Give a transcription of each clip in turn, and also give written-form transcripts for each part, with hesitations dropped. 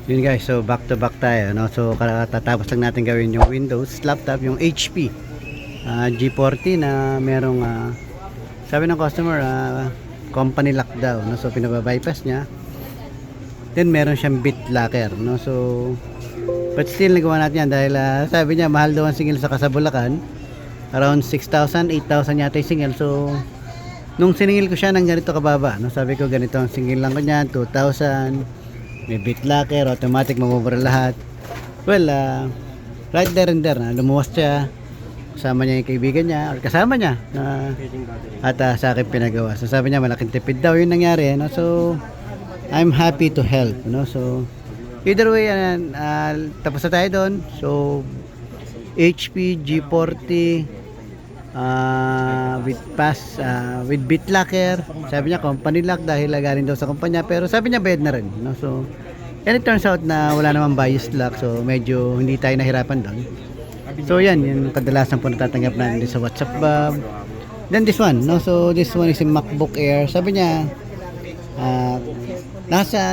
Yun guys, so back to back tayo, no? So katatapos lang natin gawin yung Windows laptop, yung HP G40 na merong sabi ng customer company lockdown, no? So pinaba-bypass niya. Then meron siyang BitLocker, no? So but still nagawa natin yan dahil sabi niya mahal daw ang singil sa Kasabulacan. Around 6,000, 8,000 yata yung singil. So nung siningil ko siya ng ganito kababa, no? Sabi ko ganito ang singil lang ko niyan, 2,000. May BitLocker, automatic mamubura lahat. Well, right there and there, lumuwas siya. Kasama niya yung kaibigan niya, or kasama niya. At sa akin pinagawa. So sabi niya, malaking tipid daw yung nangyari. No? So, I'm happy to help. No? So, either way, tapos na tayo doon. So, HP G40 with BitLocker. Sabi niya company lock dahil galing daw sa kumpanya, pero sabi niya bayad na rin, no? So and it turns out na wala namang bias lock, so medyo hindi tayo nahirapan doon. So yan yung kadalasan po natatanggap natin sa WhatsApp Bob. Then this one, no? So this one is a MacBook Air. Sabi niya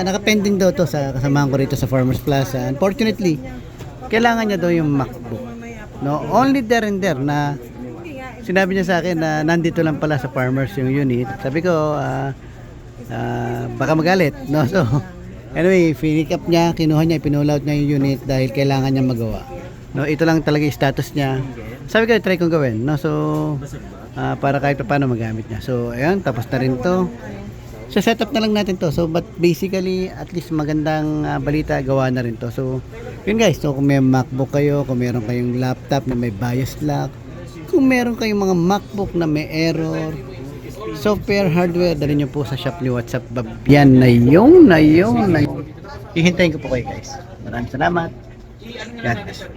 nakapending daw to sa kasamahan ko rito sa Farmers Plaza. Unfortunately, kailangan niya daw yung MacBook, no? Only there and there na sinabi niya sa akin na nandito lang pala sa Farmers yung unit. Sabi ko baka magalit, no? So anyway, finick up niya, kinuha niya, pinulaut niya yung unit dahil kailangan niya magawa, no? Ito lang talaga yung status niya. Sabi ko try kong gawin, no? So para kahit paano magamit niya. So ayun, tapos na rin to. So set up na lang natin to. So but basically at least magandang balita, gawa na rin to. So yun guys, so kung may MacBook kayo, kung meron kayong laptop na may BIOS lock, kung meron kayong mga MacBook na may error, software, hardware, dali nyo po sa shop ni WhatsApp Bob. Yan na yung hihintayin ko po kayo guys. Maraming salamat. God bless.